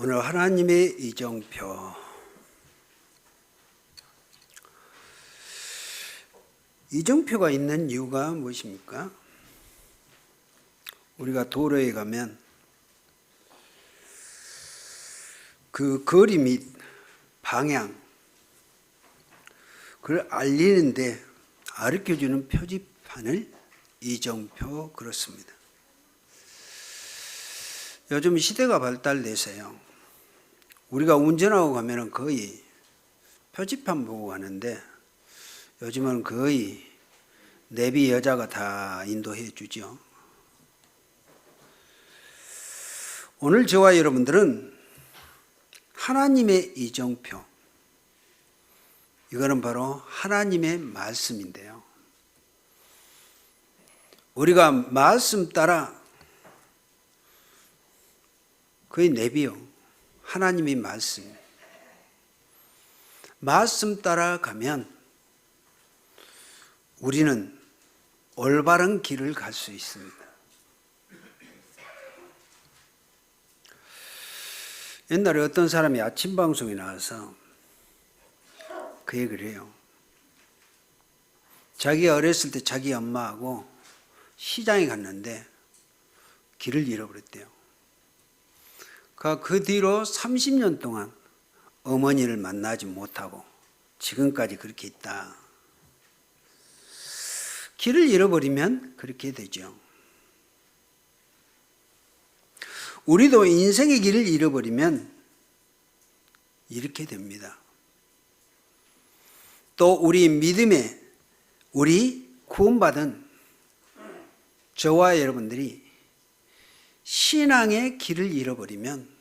오늘 하나님의 이정표. 이정표가 있는 이유가 무엇입니까? 우리가 도로에 가면 그 거리 및 방향, 그걸 알리는데 가르쳐주는 표지판을 이정표 그렇습니다. 요즘 시대가 발달돼서요, 우리가 운전하고 가면은 거의 표지판 보고 가는데 요즘은 거의 내비 여자가 다 인도해 주죠. 오늘 저와 여러분들은 하나님의 이정표, 이거는 바로 하나님의 말씀인데요, 우리가 말씀 따라 거의 내비요, 하나님의 말씀 따라가면 우리는 올바른 길을 갈 수 있습니다. 옛날에 어떤 사람이 아침 방송에 나와서 그 얘기를 해요. 자기가 어렸을 때 자기 엄마하고 시장에 갔는데 길을 잃어버렸대요. 그 뒤로 30년 동안 어머니를 만나지 못하고 지금까지 그렇게 있다. 길을 잃어버리면 그렇게 되죠. 우리도 인생의 길을 잃어버리면 이렇게 됩니다. 또 우리 믿음에, 우리 구원받은 저와 여러분들이 신앙의 길을 잃어버리면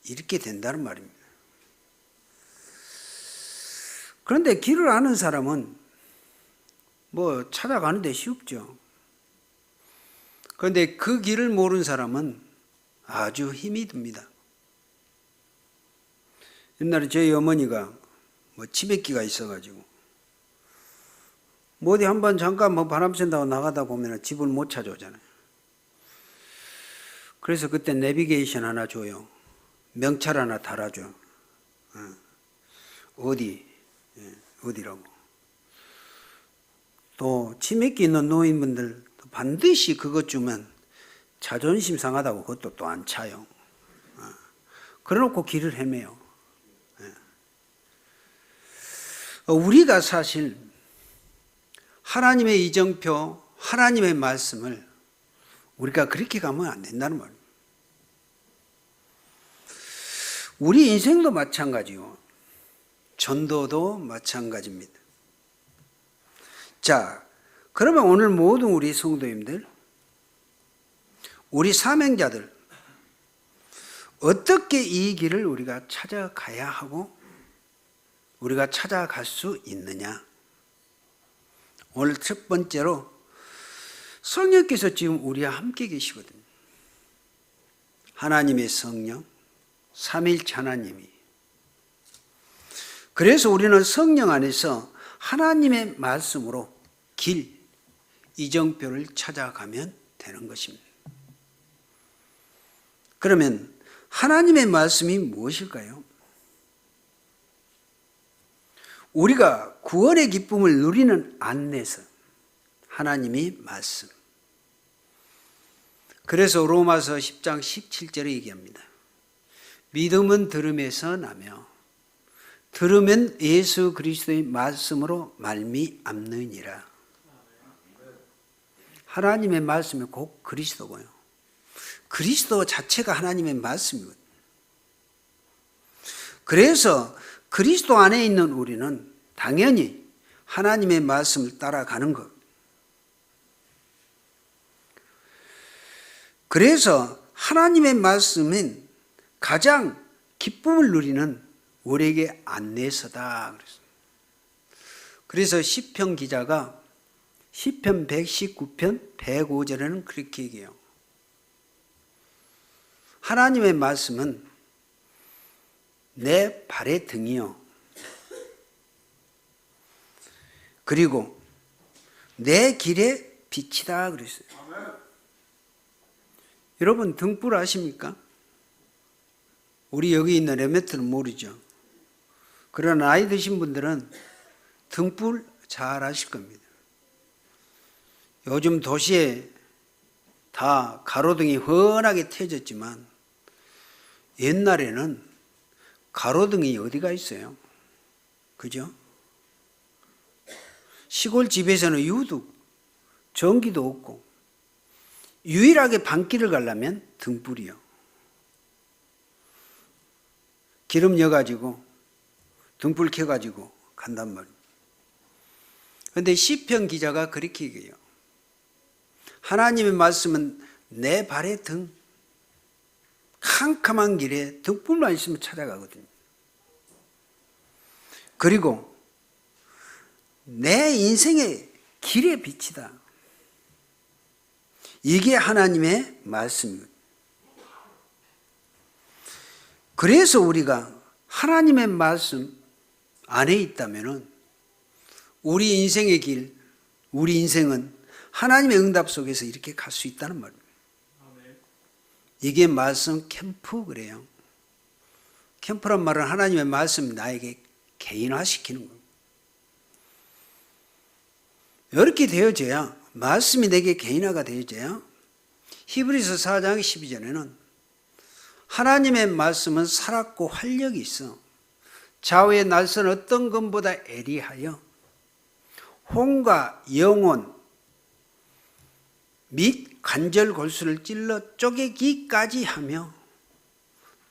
이렇게 된다는 말입니다. 그런데 길을 아는 사람은 뭐 찾아가는 데 쉽죠. 그런데 그 길을 모르는 사람은 아주 힘이 듭니다. 옛날에 저희 어머니가 치매기가 있어가지고 어디 한번 잠깐 바람 쐰다고 나가다 보면 집을 못 찾아오잖아요. 그래서 그때 내비게이션 하나 줘요. 명찰 하나 달아줘. 어디라고. 또 치매기 있는 노인분들 반드시 그것 주면 자존심 상하다고 그것도 또 안 차요. 그래놓고 길을 헤매요. 우리가 사실 하나님의 이정표, 하나님의 말씀을 우리가 그렇게 가면 안 된다는 말입니다. 우리 인생도 마찬가지요. 전도도 마찬가지입니다. 자, 그러면 오늘 모든 우리 성도님들, 우리 사명자들, 어떻게 이 길을 우리가 찾아가야 하고 우리가 찾아갈 수 있느냐? 오늘 첫 번째로 성령께서 지금 우리와 함께 계시거든요. 하나님의 성령, 삼위일체 하나님이. 그래서 우리는 성령 안에서 하나님의 말씀으로 길, 이정표를 찾아가면 되는 것입니다. 그러면 하나님의 말씀이 무엇일까요? 우리가 구원의 기쁨을 누리는 안내서, 하나님이 말씀. 그래서 로마서 10장 17절에 얘기합니다. 믿음은 들음에서 나며 들으면 예수 그리스도의 말씀으로 말미암느니라. 하나님의 말씀이 곧 그리스도고요. 그리스도 자체가 하나님의 말씀이거든요. 그래서 그리스도 안에 있는 우리는 당연히 하나님의 말씀을 따라가는 것. 그래서 하나님의 말씀은 가장 기쁨을 누리는 우리에게 안내서다. 그래서 시편 기자가 시편 119편 105절에는 그렇게 얘기해요. 하나님의 말씀은 내 발의 등이요, 그리고 내 길의 빛이다 그랬어요. 여러분 등불 아십니까? 우리 여기 있는 레메트는 모르죠. 그러나 나이 드신 분들은 등불 잘 아실 겁니다. 요즘 도시에 다 가로등이 훤하게 켜졌지만 옛날에는 가로등이 어디가 있어요? 그죠? 시골 집에서는 유독 전기도 없고 유일하게 밤길을 가려면 등불이요. 기름 넣어가지고 등불 켜가지고 간단 말이에요. 그런데 시편 기자가 그렇게 얘기해요. 하나님의 말씀은 내 발의 등, 캄캄한 길에 등불만 있으면 찾아가거든요. 그리고 내 인생의 길의 빛이다. 이게 하나님의 말씀입니다. 그래서 우리가 하나님의 말씀 안에 있다면 우리 인생의 길, 우리 인생은 하나님의 응답 속에서 이렇게 갈 수 있다는 말입니다. 이게 말씀 캠프 그래요. 캠프란 말은 하나님의 말씀 나에게 개인화시키는 겁니다. 이렇게 되어져야 말씀이 내게 개인화가 되어져야 히브리서 4장 12절에는 하나님의 말씀은 살았고 활력이 있어 좌우의 날선 어떤 것보다 애리하여 혼과 영혼 및 관절 골수를 찔러 쪼개기까지 하며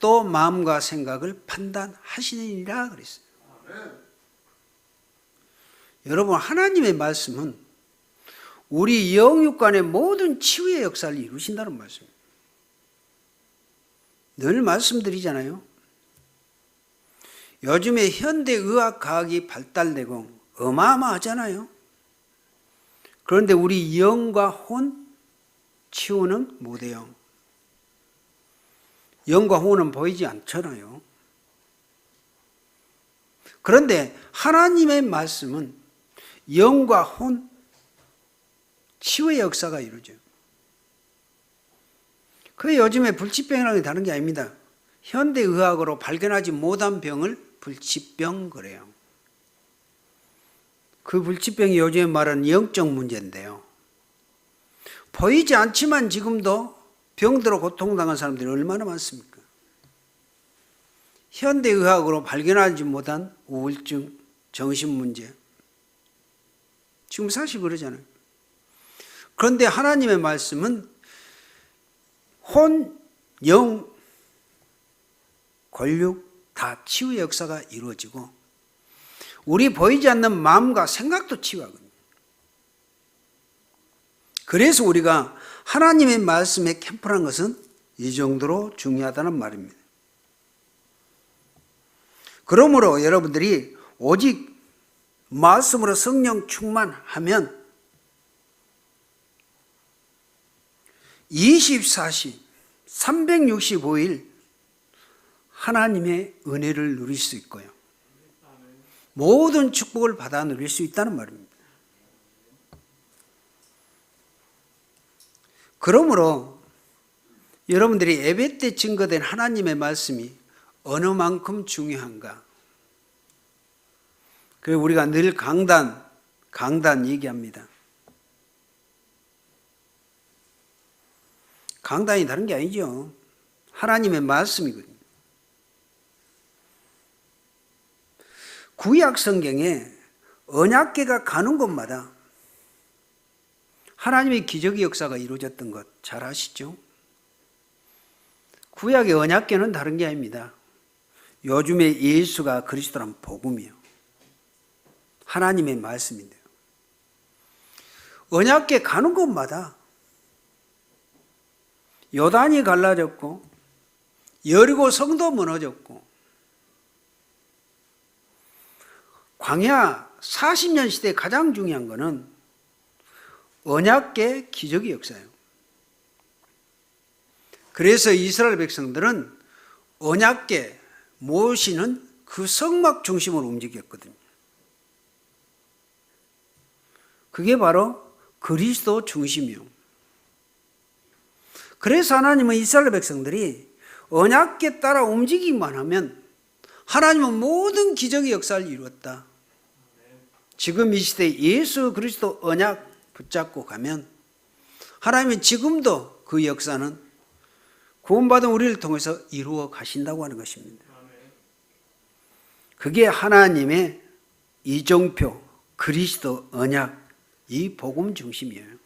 또 마음과 생각을 판단하시느니라 그랬어요. 여러분, 하나님의 말씀은 우리 영육간의 모든 치유의 역사를 이루신다는 말씀입니다. 늘 말씀드리잖아요. 요즘에 현대의학 과학이 발달되고 어마어마하잖아요. 그런데 우리 영과 혼 치유는 못해요. 영과 혼은 보이지 않잖아요. 그런데 하나님의 말씀은 영과 혼 치유의 역사가 이루어져요. 그게 요즘에 불치병이라는 게 다른 게 아닙니다. 현대의학으로 발견하지 못한 병을 불치병 그래요. 그 불치병이 요즘에 말하는 영적 문제인데요. 보이지 않지만 지금도 병들어 고통당한 사람들이 얼마나 많습니까? 현대의학으로 발견하지 못한 우울증, 정신문제. 지금 사실 그러잖아요. 그런데 하나님의 말씀은 혼, 영, 권력 다 치유의 역사가 이루어지고 우리 보이지 않는 마음과 생각도 치유하거든요. 그래서 우리가 하나님의 말씀에 캠프라는 것은 이 정도로 중요하다는 말입니다. 그러므로 여러분들이 오직 말씀으로 성령 충만하면 24시 365일 하나님의 은혜를 누릴 수 있고요. 모든 축복을 받아 누릴 수 있다는 말입니다. 그러므로 여러분들이 예배 때 증거된 하나님의 말씀이 어느 만큼 중요한가? 그래서 우리가 늘 강단 얘기합니다. 강단이 다른 게 아니죠. 하나님의 말씀이거든요. 구약 성경에 언약궤가 가는 곳마다 하나님의 기적의 역사가 이루어졌던 것 잘 아시죠? 구약의 언약궤는 다른 게 아닙니다. 요즘에 예수가 그리스도란 복음이요. 하나님의 말씀인데요. 언약궤 가는 곳마다 요단이 갈라졌고 여리고 성도 무너졌고 광야 40년 시대에 가장 중요한 것은 언약궤 기적의 역사예요. 그래서 이스라엘 백성들은 언약궤 모시는 그 성막 중심으로 움직였거든요. 그게 바로 그리스도 중심이요. 그래서 하나님은 이스라엘 백성들이 언약에 따라 움직이기만 하면 하나님은 모든 기적의 역사를 이루었다. 지금 이 시대에 예수 그리스도 언약 붙잡고 가면 하나님은 지금도 그 역사는 구원받은 우리를 통해서 이루어 가신다고 하는 것입니다. 그게 하나님의 이정표, 그리스도 언약, 이 복음 중심이에요.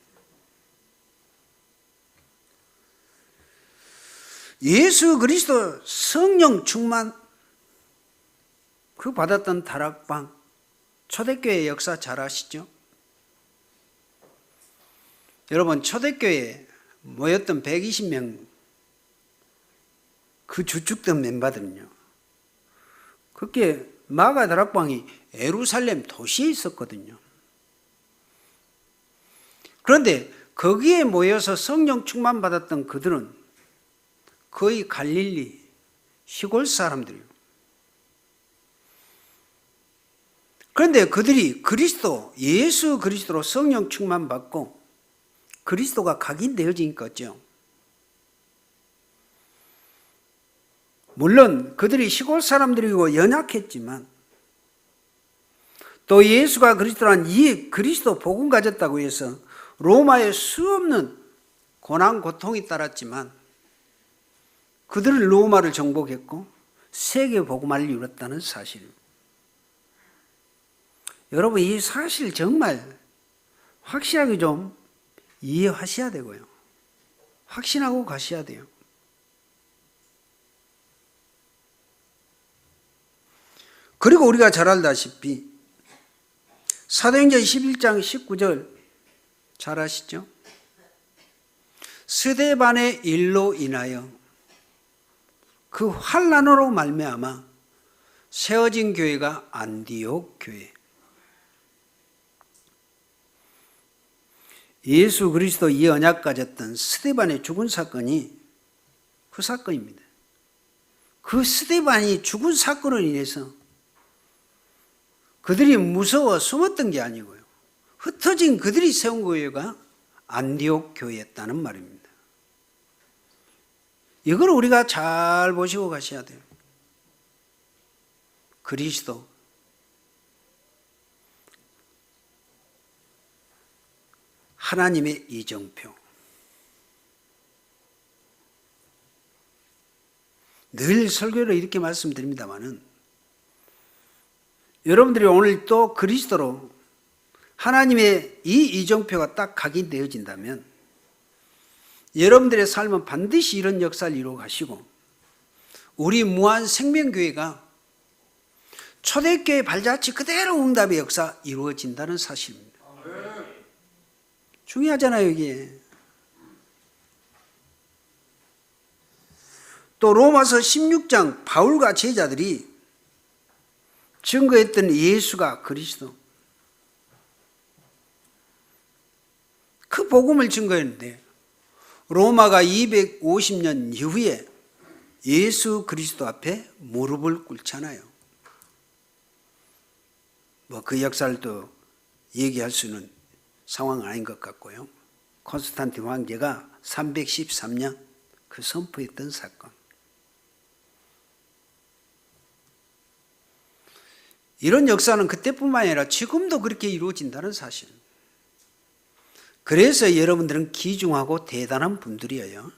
예수 그리스도 성령 충만, 그 받았던 다락방, 초대교회 역사 잘 아시죠? 여러분, 초대교회에 모였던 120명 그 주축된 멤버들은요, 그게 마가 다락방이 예루살렘 도시에 있었거든요. 그런데 거기에 모여서 성령 충만 받았던 그들은 거의 갈릴리 시골 사람들이에요. 그런데 그들이 그리스도, 예수 그리스도로 성령 충만 받고 그리스도가 각인되어진 거죠. 물론 그들이 시골 사람들이고 연약했지만 또 예수가 그리스도란 이 그리스도 복음 가졌다고 해서 로마의 수없는 고난 고통이 따랐지만 그들은 로마를 정복했고 세계 복음화를 이뤘다는 사실입니다. 여러분, 이 사실 정말 확실하게 좀 이해하셔야 되고요. 확신하고 가셔야 돼요. 그리고 우리가 잘 알다시피 사도행전 11장 19절 잘 아시죠? 스데반의 일로 인하여 그 환난으로 말미암아 세워진 교회가 안디옥 교회. 예수 그리스도 이 언약 가졌던 스데반의 죽은 사건이 그 사건입니다. 그 스데반이 죽은 사건으로 인해서 그들이 무서워 숨었던 게 아니고요, 흩어진 그들이 세운 교회가 안디옥 교회였다는 말입니다. 이걸 우리가 잘 보시고 가셔야 돼요. 그리스도, 하나님의 이정표. 늘 설교로 이렇게 말씀드립니다마는 여러분들이 오늘 또 그리스도로 하나님의 이 이정표가 딱 각인되어진다면 여러분들의 삶은 반드시 이런 역사를 이루어 가시고 우리 무한생명교회가 초대교회 발자취 그대로 응답의 역사 이루어진다는 사실입니다. 중요하잖아요, 이게. 또 로마서 16장 바울과 제자들이 증거했던 예수가 그리스도, 그 복음을 증거했는데 로마가 250년 이후에 예수 그리스도 앞에 무릎을 꿇잖아요. 뭐 그 역사를 또 얘기할 수는 상황은 아닌 것 같고요. 콘스탄틴 황제가 313년 그 선포했던 사건. 이런 역사는 그때뿐만 아니라 지금도 그렇게 이루어진다는 사실. 그래서 여러분들은 귀중하고 대단한 분들이에요.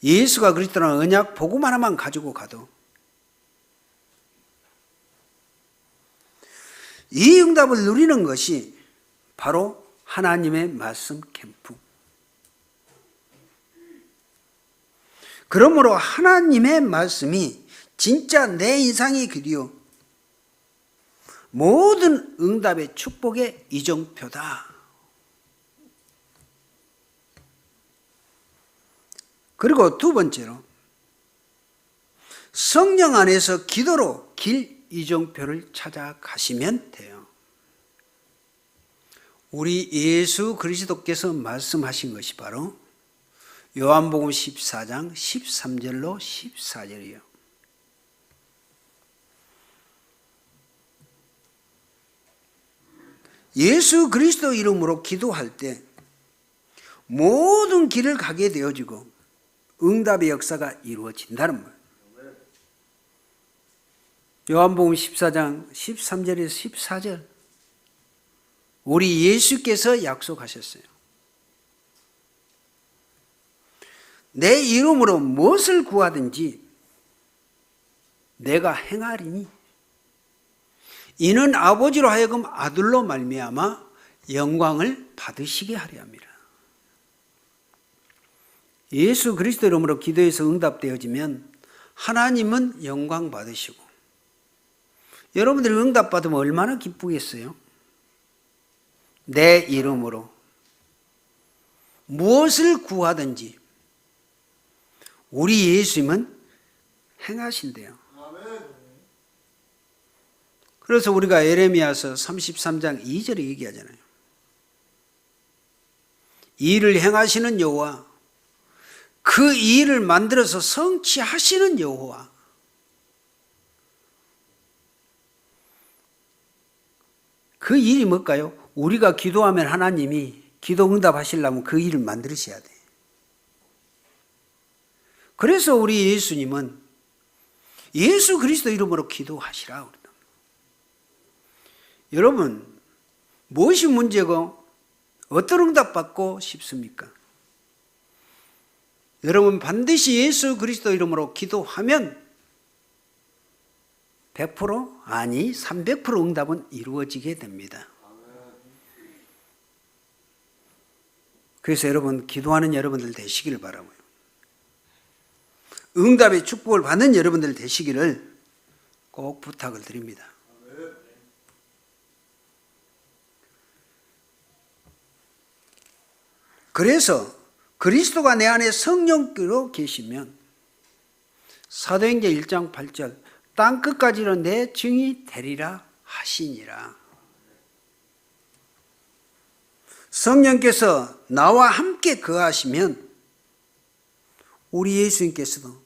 예수가 그리스도라는 언약 복음 하나만 가지고 가도 이 응답을 누리는 것이 바로 하나님의 말씀 캠프. 그러므로 하나님의 말씀이 진짜 내 인생의 길이요 모든 응답의 축복의 이정표다. 그리고 두 번째로 성령 안에서 기도로 길 이정표를 찾아가시면 돼요. 우리 예수 그리스도께서 말씀하신 것이 바로 요한복음 14장 13절로 14절이에요. 예수 그리스도 이름으로 기도할 때 모든 길을 가게 되어지고 응답의 역사가 이루어진다는 말. 요한복음 14장 13절에서 14절. 우리 예수께서 약속하셨어요. 내 이름으로 무엇을 구하든지 내가 행하리니 이는 아버지로 하여금 아들로 말미암아 영광을 받으시게 하려 함이라. 예수 그리스도 이름으로 기도해서 응답되어지면 하나님은 영광 받으시고, 여러분들이 응답받으면 얼마나 기쁘겠어요? 내 이름으로 무엇을 구하든지 우리 예수님은 행하신대요. 그래서 우리가 예레미야서 33장 2절에 얘기하잖아요. 이 일을 행하시는 여호와, 그 일을 만들어서 성취하시는 여호와. 그 일이 뭘까요? 우리가 기도하면 하나님이 기도 응답하시려면 그 일을 만드셔야 돼. 그래서 우리 예수님은 예수 그리스도 이름으로 기도하시라 그러다. 여러분, 무엇이 문제고 어떤 응답 받고 싶습니까? 여러분 반드시 예수 그리스도 이름으로 기도하면 100% 아니 300% 응답은 이루어지게 됩니다. 그래서 여러분 기도하는 여러분들 되시기를 바라고요. 응답의 축복을 받는 여러분들 되시기를 꼭 부탁을 드립니다. 그래서 그리스도가 내 안에 성령께로 계시면 사도행전 1장 8절 땅끝까지로 내 증이 되리라 하시니라. 성령께서 나와 함께 거하시면 우리 예수님께서도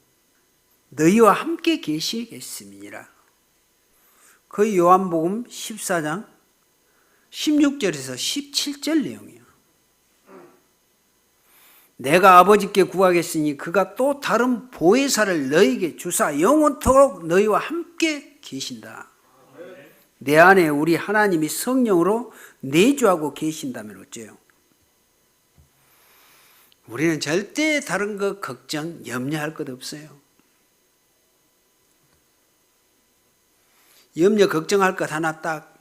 너희와 함께 계시겠음이니라. 그 요한복음 14장 16절에서 17절 내용이에요. 내가 아버지께 구하겠으니 그가 또 다른 보혜사를 너희에게 주사 영원토록 너희와 함께 계신다. 내 안에 우리 하나님이 성령으로 내주하고 계신다면 어째요? 우리는 절대 다른 것 걱정, 염려할 것 없어요. 염려, 걱정할 것 하나 딱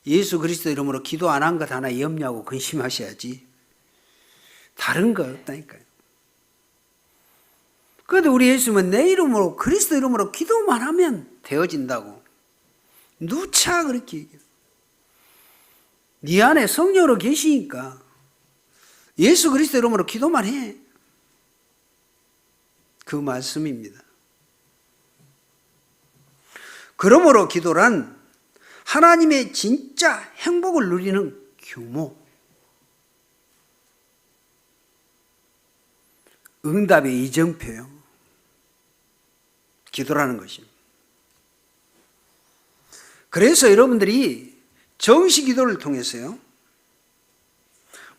예수 그리스도 이름으로 기도 안 한 것 하나 염려하고 근심하셔야지. 다른 거 없다니까요. 그런데 우리 예수님은 내 이름으로 그리스도 이름으로 기도만 하면 되어진다고 누차 그렇게 얘기해요. 네 안에 성령으로 계시니까 예수 그리스도 이름으로 기도만 해. 그 말씀입니다. 그러므로 기도란 하나님의 진짜 행복을 누리는 규모, 응답의 이정표요. 기도라는 것입니다. 그래서 여러분들이 정식 기도를 통해서요,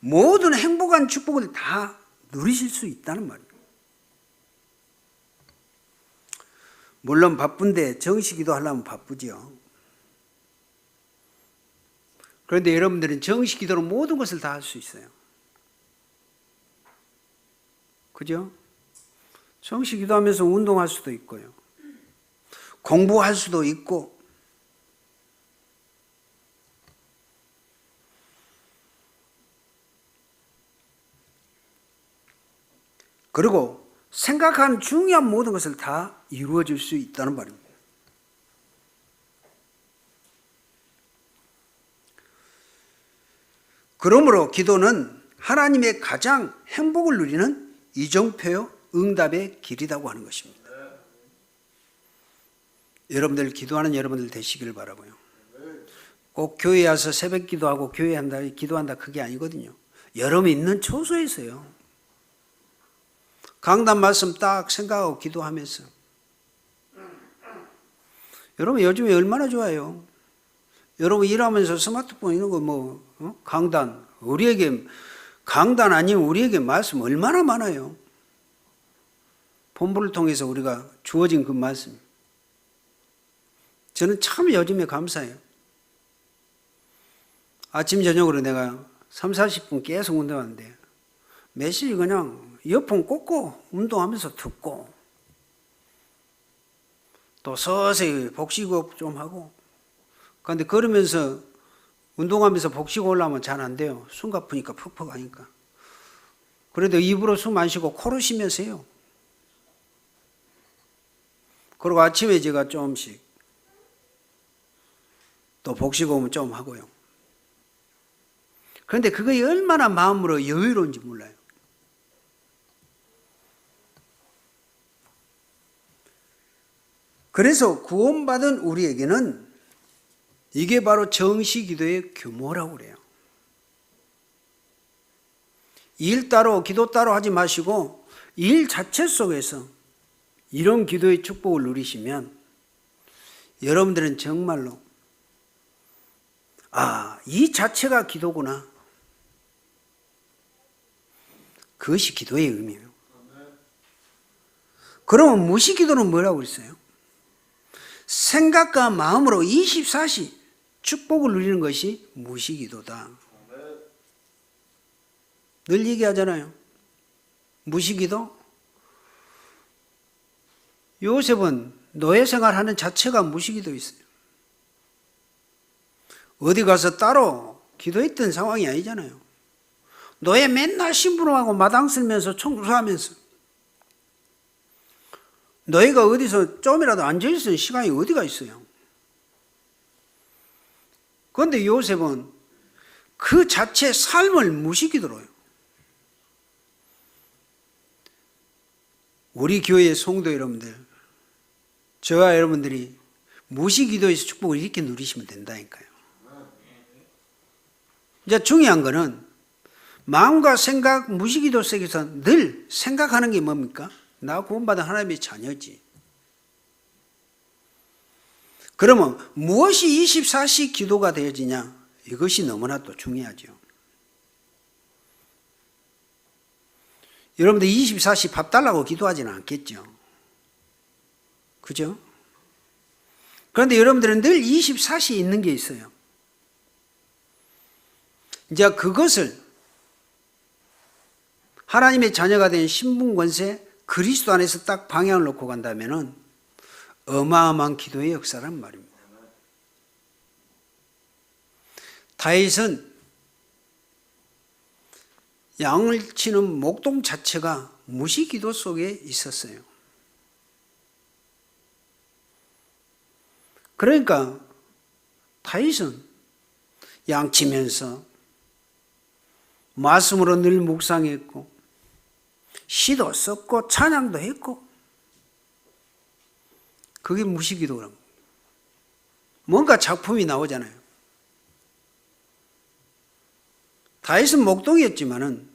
모든 행복한 축복을 다 누리실 수 있다는 말이에요. 물론 바쁜데 정식 기도 하려면 바쁘죠. 그런데 여러분들은 정식 기도로 모든 것을 다 할 수 있어요. 그죠? 정식 기도하면서 운동할 수도 있고요. 공부할 수도 있고. 그리고 생각하는 중요한 모든 것을 다 이루어질 수 있다는 말입니다. 그러므로 기도는 하나님의 가장 행복을 누리는 이정표요 응답의 길이라고 하는 것입니다. 여러분들 기도하는 여러분들 되시길 바라고요. 꼭 교회에 와서 새벽 기도하고 교회 한다, 기도한다 그게 아니거든요. 여러분 있는 처소에서요. 강단 말씀 딱 생각하고 기도하면서. 여러분 요즘에 얼마나 좋아요. 여러분 일하면서 스마트폰 이런 거 강단, 우리에게 강단 아니면 우리에게 말씀 얼마나 많아요. 본부를 통해서 우리가 주어진 그 말씀. 저는 참 요즘에 감사해요. 아침 저녁으로 내가 3, 40분 계속 운동하는데 매일 그냥 이어폰 꽂고 운동하면서 듣고 또 서서히 복식호흡 좀 하고. 그런데 걸으면서 운동하면서 복식호흡 하려면 잘 안 돼요. 숨 가쁘니까 퍽퍽 하니까. 그래도 입으로 숨 안 쉬고 코로 쉬면서 해요. 그리고 아침에 제가 조금씩 또 복식호흡은 좀 하고요. 그런데 그게 얼마나 마음으로 여유로운지 몰라요. 그래서 구원받은 우리에게는 이게 바로 정시기도의 규모라고 그래요. 일 따로 기도 따로 하지 마시고 일 자체 속에서 이런 기도의 축복을 누리시면 여러분들은 정말로 이 자체가 기도구나. 그것이 기도의 의미예요. 그러면 무시기도는 뭐라고 그랬어요? 생각과 마음으로 24시 축복을 누리는 것이 무시기도다. 늘 얘기하잖아요. 무시기도? 요셉은 노예 생활하는 자체가 무시기도 있어요. 어디 가서 따로 기도했던 상황이 아니잖아요. 노예 맨날 심부름하고 마당 쓸면서 청소하면서 노예가 어디서 좀이라도 앉아있을 시간이 어디가 있어요. 그런데 요셉은 그 자체 삶을 무시기도로 해요. 우리 교회의 성도 여러분들, 저와 여러분들이 무시기도에서 축복을 이렇게 누리시면 된다니까요. 이제 중요한 거는 마음과 생각, 무시기도 속에서 늘 생각하는 게 뭡니까? 나 구원받은 하나님의 자녀지. 그러면 무엇이 24시 기도가 되어지냐? 이것이 너무나 또 중요하죠. 여러분들 24시 밥 달라고 기도하지는 않겠죠. 그죠? 그런데 여러분들은 늘 24시 있는 게 있어요. 이제 그것을 하나님의 자녀가 된 신분권세 그리스도 안에서 딱 방향을 놓고 간다면 어마어마한 기도의 역사란 말입니다. 다윗은 양을 치는 목동 자체가 무시기도 속에 있었어요. 그러니까 다윗은 양 치면서 말씀으로 늘 묵상했고 시도 썼고 찬양도 했고 그게 무시기도라고. 뭔가 작품이 나오잖아요. 다윗은 목동이었지만은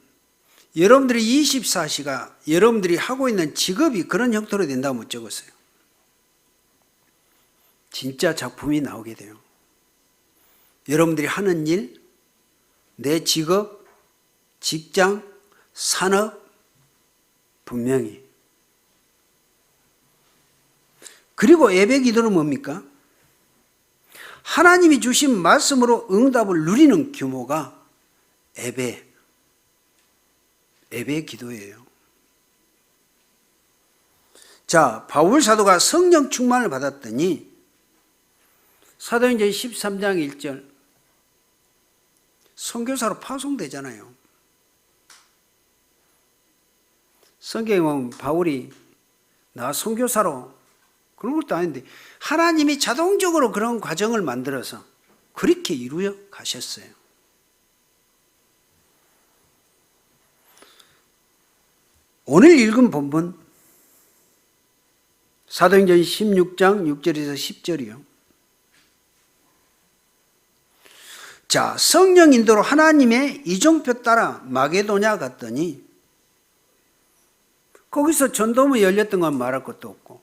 여러분들이 24시가 여러분들이 하고 있는 직업이 그런 형태로 된다고 못 적었어요. 진짜 작품이 나오게 돼요. 여러분들이 하는 일, 내 직업, 직장, 산업, 분명히. 그리고 예배 기도는 뭡니까? 하나님이 주신 말씀으로 응답을 누리는 규모가 예배 기도예요. 자, 바울 사도가 성령 충만을 받았더니 사도행전 13장 1절 선교사로 파송되잖아요. 성경에 보면 바울이 나 선교사로 그런 것도 아닌데 하나님이 자동적으로 그런 과정을 만들어서 그렇게 이루어 가셨어요. 오늘 읽은 본문 사도행전 16장 6절에서 10절이요. 자, 성령 인도로 하나님의 이정표 따라 마게도냐 갔더니 거기서 전도문이 열렸던 건 말할 것도 없고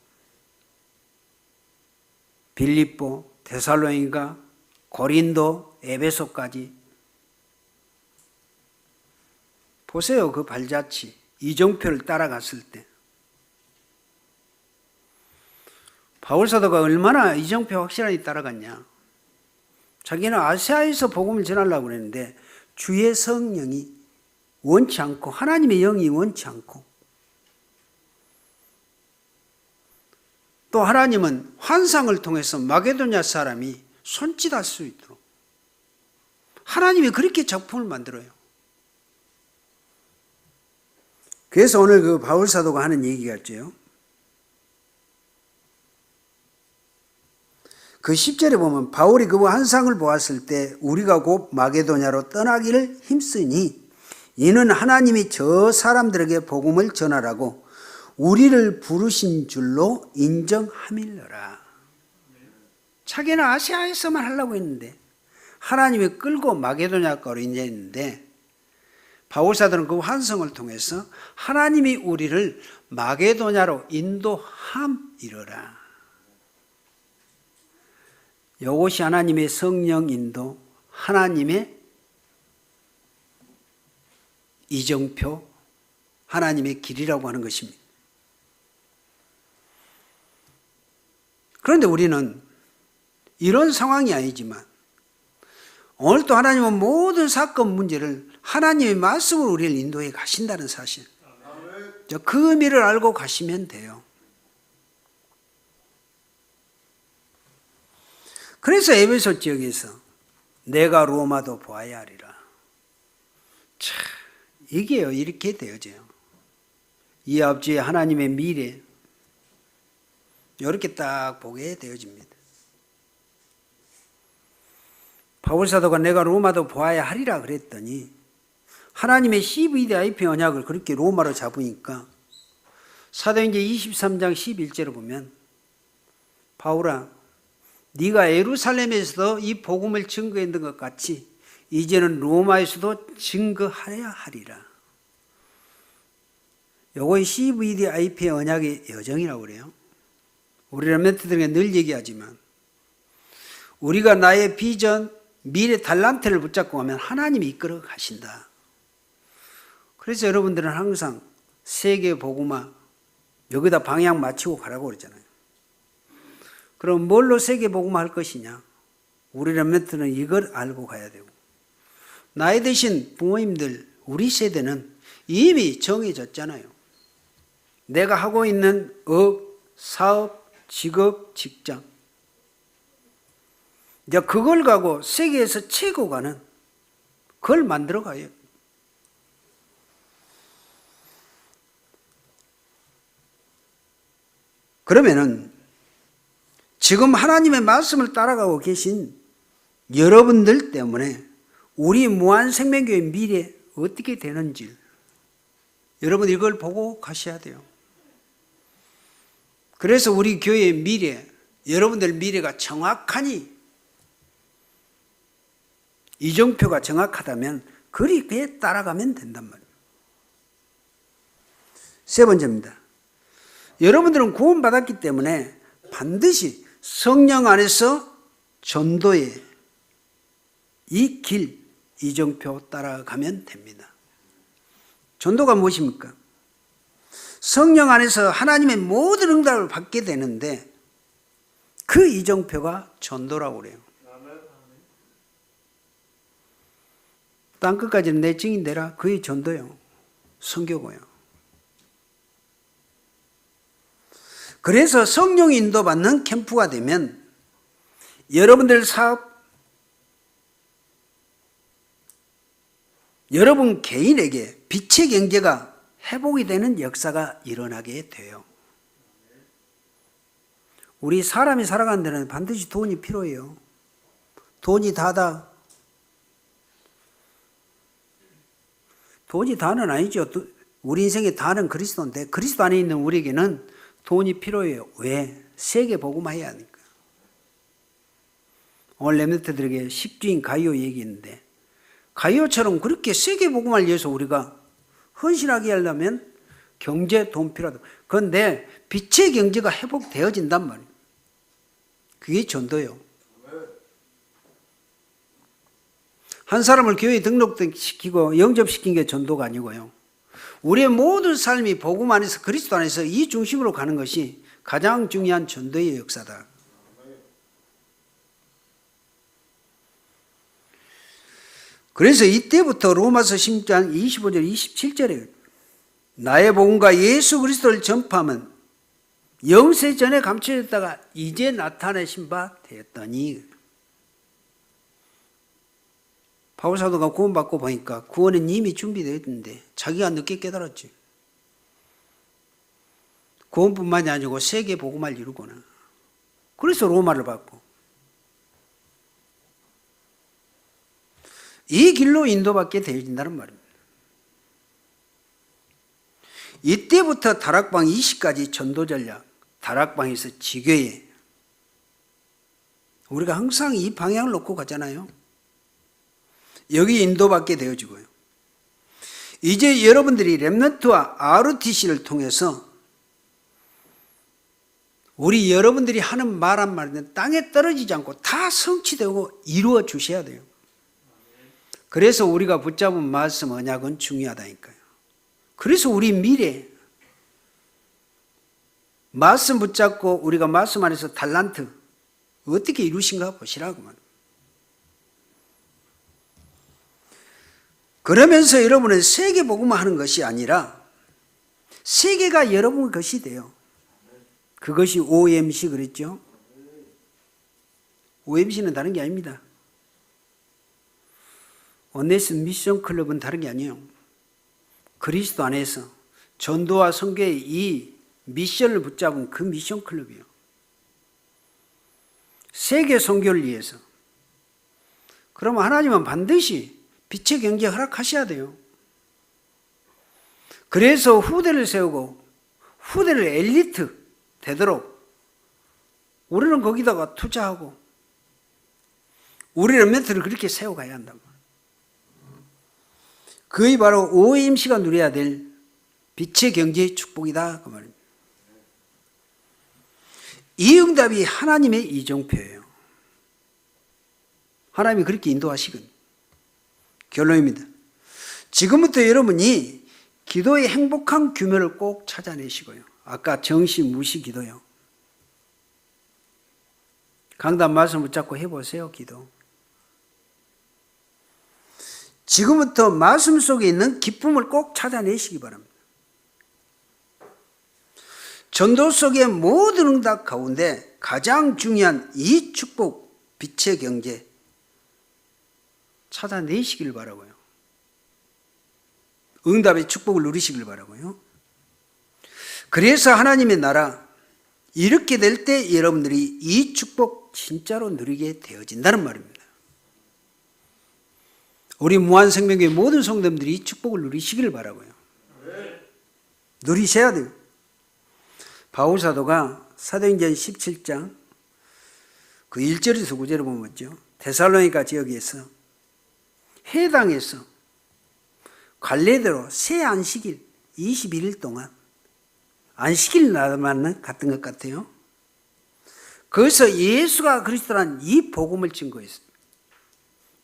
빌립보, 데살로니가, 고린도, 에베소까지 보세요. 그 발자취 이정표를 따라갔을 때 바울사도가 얼마나 이정표 확실하게 따라갔냐. 자기는 아시아에서 복음을 전하려고 그랬는데 주의 성령이 원치 않고 하나님의 영이 원치 않고 또 하나님은 환상을 통해서 마게도냐 사람이 손짓할 수 있도록 하나님이 그렇게 작품을 만들어요. 그래서 오늘 그 바울사도가 하는 얘기가 있죠. 그 10절에 보면 바울이 그 환상을 보았을 때 우리가 곧 마게도냐로 떠나기를 힘쓰니 이는 하나님이 저 사람들에게 복음을 전하라고 우리를 부르신 줄로 인정함일러라. 자기는 아시아에서만 하려고 했는데 하나님이 끌고 마게도냐가로 인했는데 바울사도는 그 환상을 통해서 하나님이 우리를 마게도냐로 인도함이러라. 이것이 하나님의 성령 인도, 하나님의 이정표, 하나님의 길이라고 하는 것입니다. 그런데 우리는 이런 상황이 아니지만 오늘 또 하나님은 모든 사건 문제를 하나님의 말씀으로 우리를 인도해 가신다는 사실, 그 의미를 알고 가시면 돼요. 그래서 에베소 지역에서 내가 로마도 보아야 하리라. 참, 이게요, 이렇게 되어져요. 이 아버지의 하나님의 미래, 이렇게 딱 보게 되어집니다. 바울사도가 내가 로마도 보아야 하리라 그랬더니 하나님의 CVDIP 언약을 그렇게 로마로 잡으니까 사도행전 23장 11절을 보면 바울아, 네가 예루살렘에서도 이 복음을 증거했던 것 같이 이제는 로마에서도 증거하여야 하리라. 요거 CVDIP 언약의 여정이라고 그래요. 우리 렘넌트들에게 늘 얘기하지만 우리가 나의 비전, 미래 달란트를 붙잡고 가면 하나님이 이끌어 가신다. 그래서 여러분들은 항상 세계 복음화 여기다 방향 맞추고 가라고 그러잖아요. 그럼 뭘로 세계 복음화 할 것이냐? 우리 렘넌트는 이걸 알고 가야 되고, 나이 드신 부모님들, 우리 세대는 이미 정해졌잖아요. 내가 하고 있는 업, 사업, 직업, 직장, 이제 그걸 가고 세계에서 최고 가는 그걸 만들어 가요. 그러면은 지금 하나님의 말씀을 따라가고 계신 여러분들 때문에 우리 무한생명교회 미래 어떻게 되는지 여러분 이걸 보고 가셔야 돼요. 그래서 우리 교회의 미래, 여러분들 미래가 정확하니 이정표가 정확하다면 그렇게 따라가면 된단 말이에요. 세 번째입니다. 여러분들은 구원받았기 때문에 반드시 성령 안에서 전도의 이 길, 이정표 따라가면 됩니다. 전도가 무엇입니까? 성령 안에서 하나님의 모든 응답을 받게 되는데 그 이정표가 전도라고 그래요. 땅끝까지는 내 증인 되라. 그게 전도요. 선교고요. 그래서 성령 인도받는 캠프가 되면 여러분들 사업, 여러분 개인에게 빛의 경제가 회복이 되는 역사가 일어나게 돼요. 우리 사람이 살아가는 데는 반드시 돈이 필요해요. 돈이 다다. 돈이 다는 아니죠. 우리 인생의 다는 그리스도인데 그리스도 안에 있는 우리에게는 돈이 필요해요. 왜? 세계 복음화해야 하니까. 오늘 렘넌트들에게 십주인 가이오 얘기했는데 가이오처럼 그렇게 세계 복음화를 위해서 우리가 헌신하게 하려면 경제, 돈 필요하다. 그런데 빛의 경제가 회복되어진단 말이에요. 그게 전도예요. 한 사람을 교회에 등록시키고 영접시킨 게 전도가 아니고요. 우리의 모든 삶이 복음 안에서 그리스도 안에서 이 중심으로 가는 것이 가장 중요한 전도의 역사다. 그래서 이때부터 로마서 10장 25절 27절에 나의 복음과 예수 그리스도를 전파하면 영세 전에 감춰졌다가 이제 나타내신 바 되었더니, 바울 사도가 구원받고 보니까 구원은 이미 준비되어 있는데 자기가 늦게 깨달았지. 구원뿐만이 아니고 세계 복음을 이루거나. 그래서 로마를 받고 이 길로 인도받게 되어진다는 말입니다. 이때부터 다락방 20가지 전도 전략, 다락방에서 지교회, 우리가 항상 이 방향을 놓고 가잖아요. 여기 인도받게 되어지고요. 이제 여러분들이 렘넌트와 RTC를 통해서 우리 여러분들이 하는 말 한마디는 땅에 떨어지지 않고 다 성취되고 이루어 주셔야 돼요. 그래서 우리가 붙잡은 말씀 언약은 중요하다니까요. 그래서 우리 미래 말씀 붙잡고 우리가 말씀 안에서 달란트 어떻게 이루신가 보시라고 말입니다. 그러면서 여러분은 세계 복음만 하는 것이 아니라 세계가 여러분의 것이 돼요. 그것이 OMC 그랬죠. OMC는 다른 게 아닙니다. 오네스 미션 클럽은 다른 게 아니에요. 그리스도 안에서 전도와 선교의 이 미션을 붙잡은 그 미션 클럽이에요. 세계 선교를 위해서. 그러면 하나님은 반드시 빛의 경제 허락하셔야 돼요. 그래서 후대를 세우고 후대를 엘리트 되도록 우리는 거기다가 투자하고 우리 렘넌트를 그렇게 세워가야 한단 말이에요. 그게 바로 OMC가 누려야 될 빛의 경제의 축복이다 그 말입니다. 이 응답이 하나님의 이정표예요. 하나님이 그렇게 인도하시거든요. 결론입니다. 지금부터 여러분이 기도의 행복한 규모를 꼭 찾아내시고요. 아까 정시무시 기도요. 강단 말씀 붙잡고 해보세요. 기도. 지금부터 말씀 속에 있는 기쁨을 꼭 찾아내시기 바랍니다. 전도 속의 모든 응답 가운데 가장 중요한 이 축복, 빛의 경제 찾아내시길 바라고요. 응답의 축복을 누리시길 바라고요. 그래서 하나님의 나라 이렇게 될 때 여러분들이 이 축복 진짜로 누리게 되어진다는 말입니다. 우리 무한생명교회 모든 성도님들이 이 축복을 누리시길 바라고요. 누리셔야 돼요. 바울 사도가 사도행전 17장 그 1절에서 9절을 보면 뭐죠? 데살로니가 지역에서 해당에서 관례대로 새 안식일 21일 동안 안식일 날만 갔던 것 같아요. 거기서 예수가 그리스도라는 이 복음을 증거했습니다.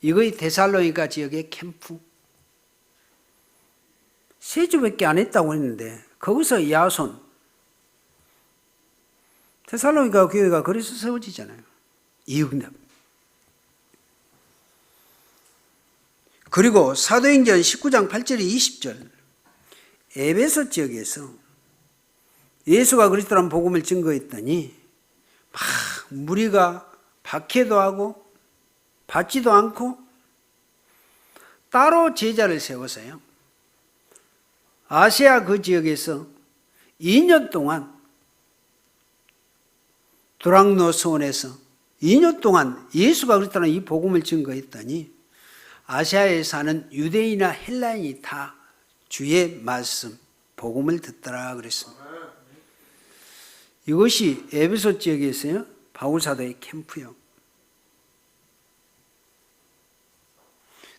이거의 데살로니가 지역의 캠프. 세 주밖에 안 했다고 했는데 거기서 야손 데살로니가 교회가 그래서 세워지잖아요. 이 응답. 그리고 사도행전 19장 8절 20절 에베소 지역에서 예수가 그리스도라는 복음을 증거했더니 막 무리가 박해도 하고 받지도 않고 따로 제자를 세워서요. 아시아 그 지역에서 2년 동안 두랑노 서원에서 2년 동안 예수가 그리스도라는 이 복음을 증거했더니 아시아에 사는 유대인이나 헬라인이 다 주의 말씀, 복음을 듣더라 그랬습니다. 이것이 에베소 지역에서요. 바울 사도의 캠프요.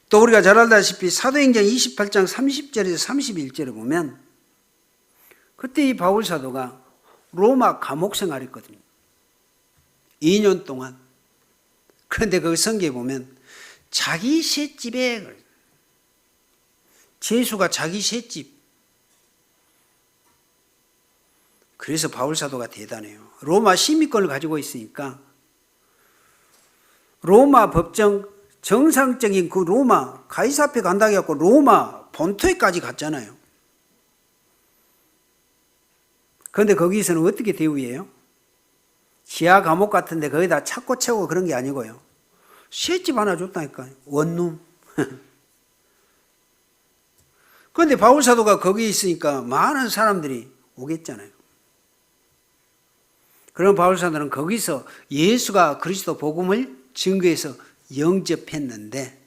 또 우리가 잘 알다시피 사도행전 28장 30절에서 31절을 보면 그때 이 바울 사도가 로마 감옥 생활했거든요. 2년 동안. 그런데 그 성경에 보면 자기 셋집에 제수가 자기 셋집 그래서 바울 사도가 대단해요. 로마 시민권을 가지고 있으니까 로마 법정 정상적인 그 로마 가이사 앞에 간다고 해갖고 로마 본토에까지 갔잖아요. 그런데 거기서는 어떻게 대우해요? 지하 감옥 같은데 거기다 찾고 채우고 그런 게 아니고요. 셋집 하나 줬다니까요. 원룸. 그런데 바울 사도가 거기 있으니까 많은 사람들이 오겠잖아요. 그럼 바울 사도는 거기서 예수가 그리스도 복음을 증거해서 영접했는데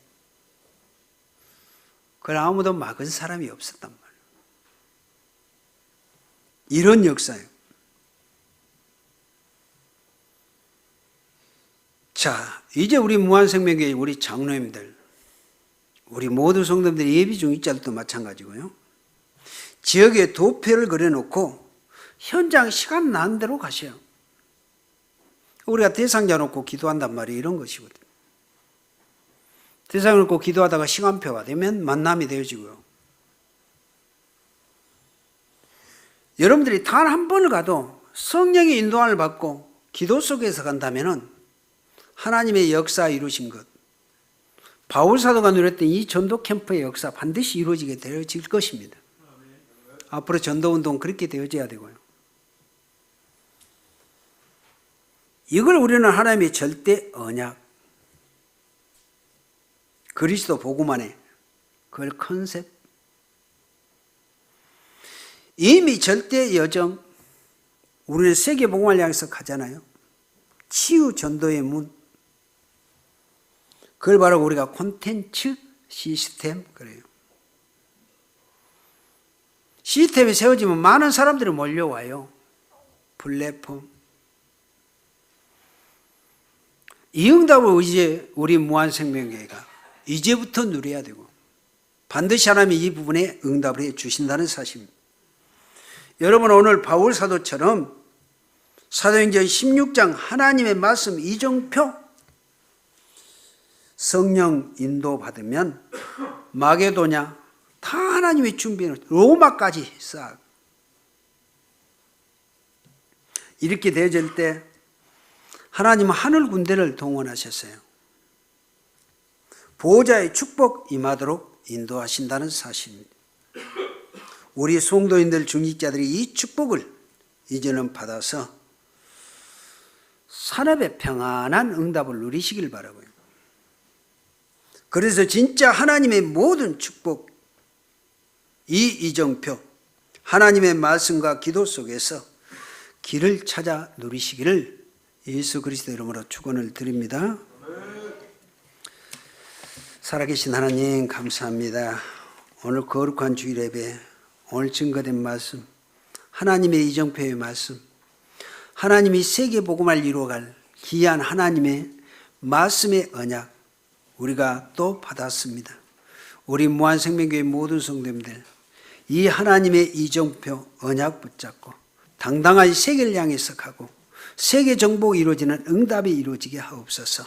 그걸 아무도 막은 사람이 없었단 말이에요. 이런 역사예요. 자, 이제 우리 무한생명교회 우리 장로님들, 우리 모든 성도님들 예비 중직자들도 마찬가지고요. 지역에 도표를 그려놓고 현장 시간 나는 대로 가셔요. 우리가 대상자 놓고 기도한단 말이 이런 것이거든요. 대상을 놓고 기도하다가 시간표가 되면 만남이 되어지고요. 여러분들이 단 한 번을 가도 성령의 인도함을 받고 기도 속에서 간다면 하나님의 역사 이루신 것, 바울 사도가 누렸던 이 전도 캠프의 역사 반드시 이루어지게 되어질 것입니다. 앞으로 전도운동 그렇게 되어져야 되고요. 이걸 우리는 하나님의 절대 언약, 그리스도 복음 안에 그걸 컨셉, 이미 절대 여정, 우리는 세계 복음을 향해서 가잖아요. 치유 전도의 문, 그걸 바로 우리가 콘텐츠 시스템 그래요. 시스템이 세워지면 많은 사람들이 몰려와요. 플랫폼. 이 응답을 이제 우리 무한생명교회가 이제부터 누려야 되고 반드시 하나님이 이 부분에 응답을 해 주신다는 사실입니다. 여러분 오늘 바울 사도처럼 사도행전 16장 하나님의 말씀 이정표 성령 인도 받으면 마게도냐 다 하나님의 준비는 로마까지 싹 이렇게 되어질 때 하나님은 하늘 군대를 동원하셨어요. 보호자의 축복 임하도록 인도하신다는 사실입니다. 우리 성도인들 중직자들이 이 축복을 이제는 받아서 산업의 평안한 응답을 누리시길 바라고요. 그래서 진짜 하나님의 모든 축복, 이 이정표, 하나님의 말씀과 기도 속에서 길을 찾아 누리시기를 예수 그리스도 이름으로 축원을 드립니다. 살아계신 하나님 감사합니다. 오늘 거룩한 주일 예배, 오늘 증거된 말씀, 하나님의 이정표의 말씀, 하나님이 세계 복음을 이루어갈 귀한 하나님의 말씀의 언약 우리가 또 받았습니다. 우리 무한생명교회 모든 성도님들 이 하나님의 이정표 언약 붙잡고 당당하게 세계를 향해서 가고 세계 정복이 이루어지는 응답이 이루어지게 하옵소서.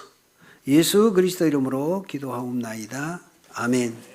예수 그리스도 이름으로 기도하옵나이다. 아멘.